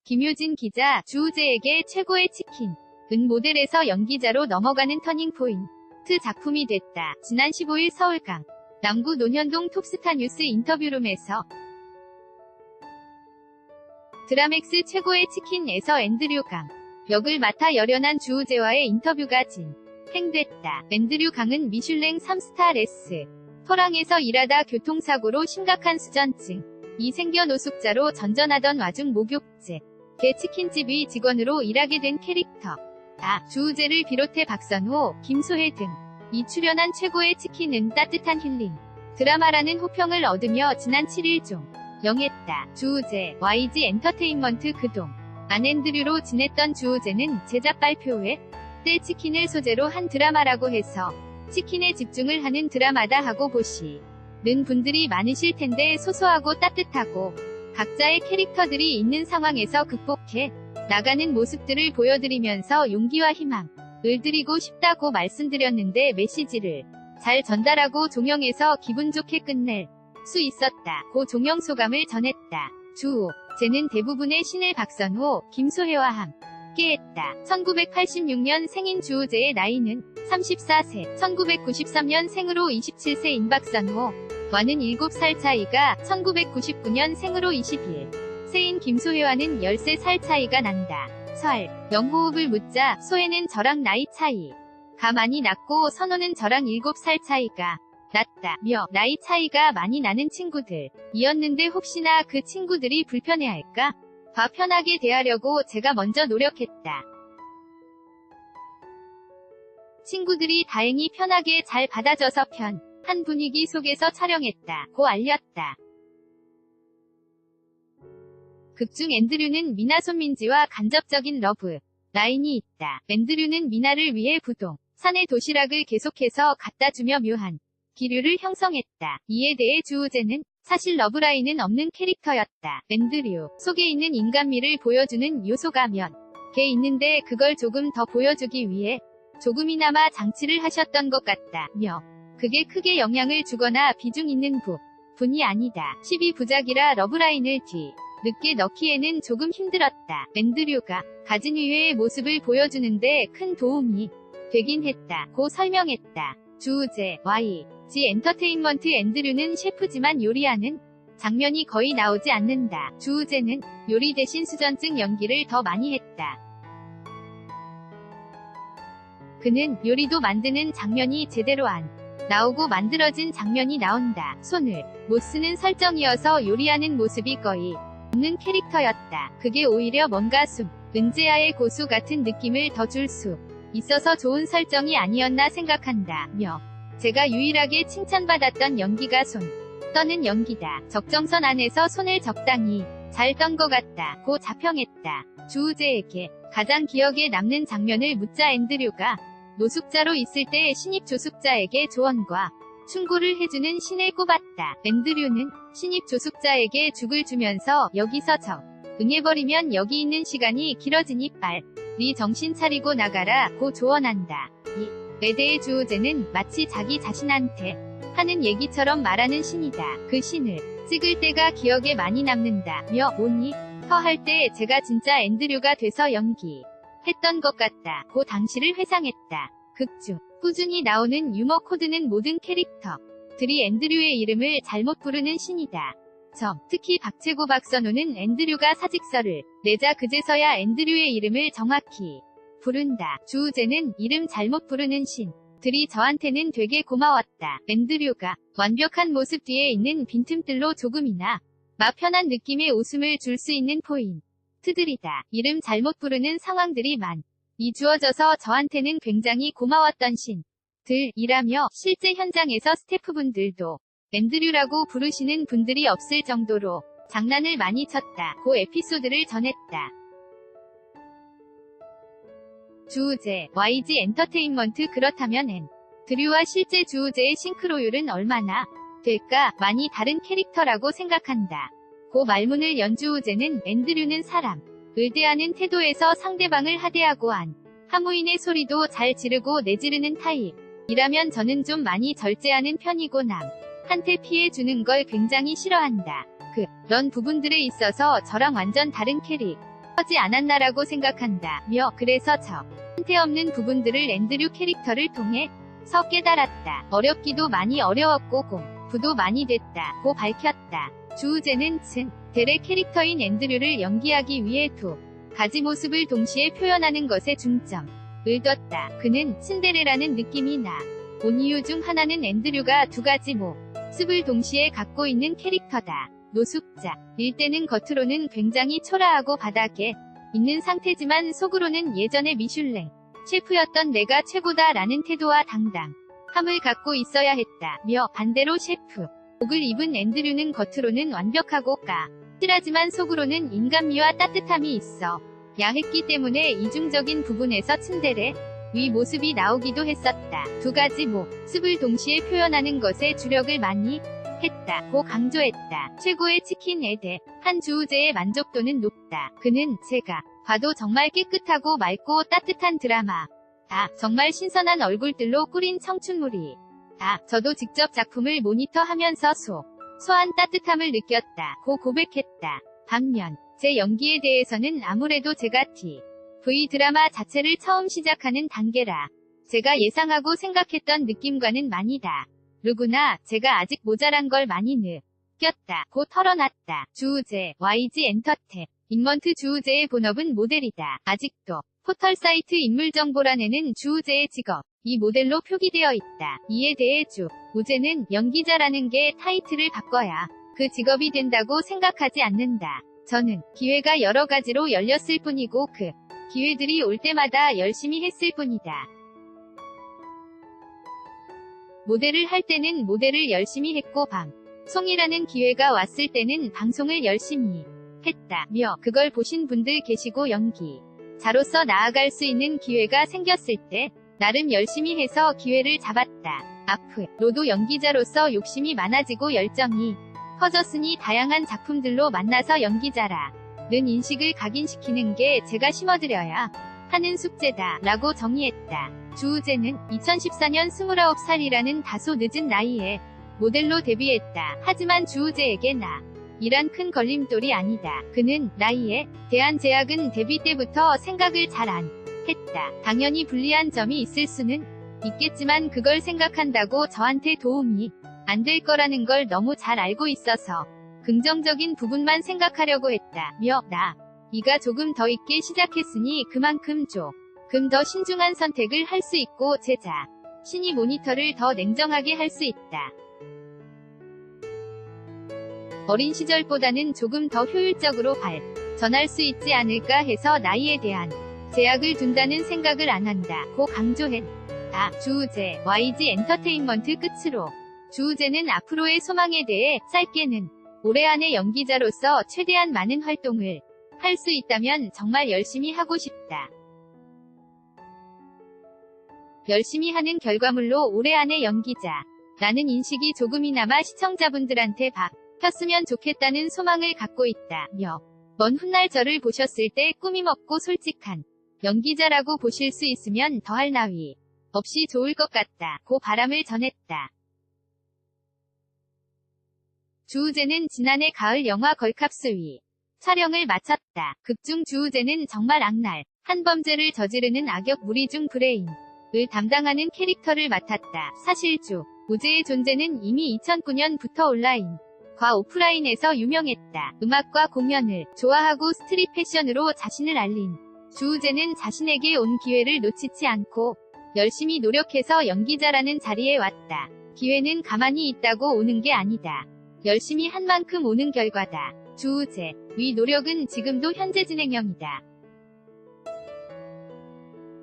김효진 기자, 주우재에게 최고의 치킨. 은 모델에서 연기자로 넘어가는 터닝포인트 작품이 됐다. 지난 15일 서울강 남구 논현동 톱스타 뉴스 인터뷰룸에서 드라맥스 최고의 치킨에서 앤드류 강 역을 맡아 열연한 주우재와의 인터뷰가 진행됐다. 앤드류 강은 미슐랭 3스타 레스토랑에서 일하다 교통사고로 심각한 수전증이 생겨 노숙자로 전전하던 와중 목욕제 개 치킨집 위 직원으로 일하게 된 캐릭터. 주우재를 비롯해 박선호, 김소혜 등이 출연한 최고의 치킨은 따뜻한 힐링 드라마라는 호평을 얻으며 지난 7일 종영했다. 주우재, YG 엔터테인먼트 그동 안 앤드류로 지냈던 주우재는 제작 발표회 때 치킨을 소재로 한 드라마라고 해서 치킨에 집중을 하는 드라마다 하고 보시는 분들이 많으실 텐데 소소하고 따뜻하고 각자의 캐릭터들이 있는 상황에서 극복해 나가는 모습들을 보여드리면서 용기와 희망을 드리고 싶다고 말씀드렸는데 메시지를 잘 전달하고 종영에서 기분 좋게 끝낼 수 있었다. 고 종영 소감을 전했다. 주우재는 대부분의 신을 박선호, 김소혜와 함께했다. 1986년 생인 주우재의 나이는 34세, 1993년 생으로 27세인 박선호와는 7살 차이가, 1999년 생으로 21세인 김소혜와는 13살 차이가 난다. 영호흡을 묻자 소혜는 저랑 나이 차이가 많이 났고 선호는 저랑 7살 차이가 났다며 나이 차이가 많이 나는 친구들이었는데 혹시나 그 친구들이 불편해할까 봐 편하게 대하려고 제가 먼저 노력했다. 친구들이 다행히 편하게 잘 받아줘서 편한 분위기 속에서 촬영했다. 고 알렸다. 극중 앤드류는 미나 손민지와 간접적인 러브 라인이 있다. 앤드류는 미나를 위해 부동산의 도시락을 계속해서 갖다주며 묘한 기류를 형성했다. 이에 대해 주우재는 사실 러브라인은 없는 캐릭터였다. 앤드류 속에 있는 인간미를 보여주는 요소가 몇 개 있는데 그걸 조금 더 보여주기 위해 조금이나마 장치를 하셨던 것 같다며 그게 크게 영향을 주거나 비중 있는 부분이 아니다. 12부작이라 러브라인을 늦게 넣기에는 조금 힘들었다. 앤드류가 가진 의외의 모습을 보여주는데 큰 도움이 되긴 했다. 고 설명했다. 주우재, YG 엔터테인먼트 앤드류는 셰프지만 요리하는 장면이 거의 나오지 않는다. 주우재는 요리 대신 수전증 연기를 더 많이 했다. 그는 요리도 만드는 장면이 제대로 안 나오고 만들어진 장면이 나온다. 손을 못 쓰는 설정이어서 요리하는 모습이 거의 없는 캐릭터였다. 그게 오히려 뭔가 은재아의 고수 같은 느낌을 더 줄 수 있어서 좋은 설정이 아니었나 생각한다며 제가 유일하게 칭찬받았던 연기가 손 떠는 연기다. 적정선 안에서 손을 적당히 잘 떤 것 같다. 고 자평했다. 주우재에게 가장 기억에 남는 장면을 묻자 앤드류가 노숙자로 있을 때 신입 조숙자에게 조언과 충고를 해주는 신을 꼽았다. 앤드류는 신입 조숙자에게 죽을 주면서 여기서 응해버리면 여기 있는 시간이 길어지니 빨리 정신 차리고 나가라 고 조언한다. 이에 대해 주우재는 마치 자기 자신한테 하는 얘기처럼 말하는 신이다. 그 신을 찍을 때가 기억에 많이 남는다며 모니터 할 때 제가 진짜 앤드류가 돼서 연기했던 것 같다. 고 당시를 회상했다. 극중 꾸준히 나오는 유머 코드는 모든 캐릭터들이 앤드류의 이름을 잘못 부르는 신이다. 특히 박채고 박선호는 앤드류가 사직서를 내자 그제서야 앤드류의 이름을 정확히 부른다. 주우재는 이름 잘못 부르는 신들이 저한테는 되게 고마웠다. 앤드류가 완벽한 모습 뒤에 있는 빈틈들로 조금이나 마 편한 느낌의 웃음을 줄 수 있는 포인트들이다. 이름 잘못 부르는 상황들이 많이 주어져서 저한테는 굉장히 고마웠던 신들이라며 실제 현장에서 스태프분들도 앤드류라고 부르시는 분들이 없을 정도로 장난을 많이 쳤다. 고 에피소드를 전했다. 주우재, YG 엔터테인먼트 그렇다면 앤드류와 실제 주우재의 싱크로율은 얼마나 될까? 많이 다른 캐릭터라고 생각한다. 고 말문을 연 주우재는 앤드류는 사람을 대하는 태도에서 상대방을 하대하고 하무인의 소리도 잘 지르고 내지르는 타입이라면 저는 좀 많이 절제하는 편이고 한테 피해 주는 걸 굉장히 싫어한다. 그런 부분들에 있어서 저랑 완전 다른 캐릭 하지 않았나라고 생각한다. 그래서 저 한태없는 부분들을 앤드류 캐릭터를 통해 서 깨달았다. 어렵기도 많이 어려웠고 공부도 많이 됐다. 고 밝혔다. 주우재는 츤데레 캐릭터인 앤드류를 연기하기 위해 두 가지 모습을 동시에 표현하는 것에 중점을 뒀다. 그는 츤데레라는 느낌이 온 이유 중 하나는 앤드류가 두 가지 모습을 동시에 갖고 있는 캐릭터다. 노숙자일 때는 겉으로는 굉장히 초라하고 바닥에 있는 상태지만 속으로는 예전에 미슐랭 셰프였던 내가 최고다 라는 태도와 당당함을 갖고 있어야 했다. 반대로 셰프복을 입은 앤드류는 겉으로는 완벽하고 까칠하지만 속으로는 인간미와 따뜻함이 있어 야 했기 때문에 이중적인 부분에서 츤데레 위 모습이 나오기도 했었다. 두 가지 모습을 동시에 표현하는 것에 주력을 많이 했다고 강조했다. 최고의 치킨에 대한 주우재의 만족도는 높다. 그는 제가 봐도 정말 깨끗하고 맑고 따뜻한 드라마 정말 신선한 얼굴들로 꾸린 청춘물이 저도 직접 작품을 모니터하면서 소소한 따뜻함을 느꼈다고 고백했다. 반면 제 연기에 대해서는 아무래도 제가 TV 드라마 자체를 처음 시작하는 단계라 제가 예상하고 생각했던 느낌과는 많이 다르구나. 제가 아직 모자란 걸 많이 느꼈다고 털어놨다. 주우재 YG 엔터테인먼트 주우재의 본업은 모델이다. 아직도 포털 사이트 인물정보란에는 주우재의 직업이 모델로 표기되어 있다. 이에 대해 주우재는 연기자라는 게 타이틀을 바꿔야 그 직업이 된다고 생각하지 않는다. 저는 기회가 여러 가지로 열렸을 뿐이고 그 기회들이 올 때마다 열심히 했을 뿐이다. 모델을 할 때는 모델을 열심히 했고 방송이라는 기회가 왔을 때는 방송을 열심히 했다며 그걸 보신 분들 계시고 연기자로서 나아갈 수 있는 기회가 생겼을 때 나름 열심히 해서 기회를 잡았다. 앞으로도 연기자로서 욕심이 많아지고 열정이 커졌으니 다양한 작품들로 만나서 연기자라는 인식을 각인시키는 게 제가 심어드려야 하는 숙제다 라고 정의했다. 주우재는 2014년 29살이라는 다소 늦은 나이에 모델로 데뷔했다. 하지만 주우재에게 이란 큰 걸림돌이 아니다. 그는 나이에 대한 제약은 데뷔 때부터 생각을 잘 안 했다. 당연히 불리한 점이 있을 수는 있겠지만 그걸 생각한다고 저한테 도움이 안 될 거라는 걸 너무 잘 알고 있어서 긍정적인 부분만 생각하려고 했다며 이가 조금 더 있게 시작했으니 그만큼 조금 더 신중한 선택을 할 수 있고 제자 신이 모니터를 더 냉정하게 할 수 있다. 어린 시절보다는 조금 더 효율적으로 발전할 수 있지 않을까 해서 나이에 대한 제약을 둔다는 생각을 안 한다고 강조했다. 주우재 YG 엔터테인먼트 끝으로 주우재는 앞으로의 소망에 대해 짧게는 올해 안에 연기자로서 최대한 많은 활동을 할 수 있다면 정말 열심히 하고 싶다. 열심히 하는 결과물로 올해 안에 연기자라는 인식이 조금이나마 시청자분들한테 박혔으면 좋겠다는 소망을 갖고 있다며 먼 훗날 저를 보셨을 때 꾸밈없고 솔직한 연기자라고 보실 수 있으면 더할 나위 없이 좋을 것 같다고 바람을 전했다. 주우재는 지난해 가을 영화 걸캅스위 촬영을 마쳤다. 극중 주우재는 정말 악랄 한 범죄를 저지르는 악역 무리 중 브레인을 담당하는 캐릭터를 맡았다. 사실 주우재의 존재는 이미 2009년부터 온라인과 오프라인에서 유명했다. 음악과 공연을 좋아하고 스트릿 패션으로 자신을 알린 주우재는 자신에게 온 기회를 놓치지 않고 열심히 노력해서 연기자라는 자리에 왔다. 기회는 가만히 있다고 오는 게 아니다. 열심히 한 만큼 오는 결과다. 주우재 위 노력은 지금도 현재 진행형이다.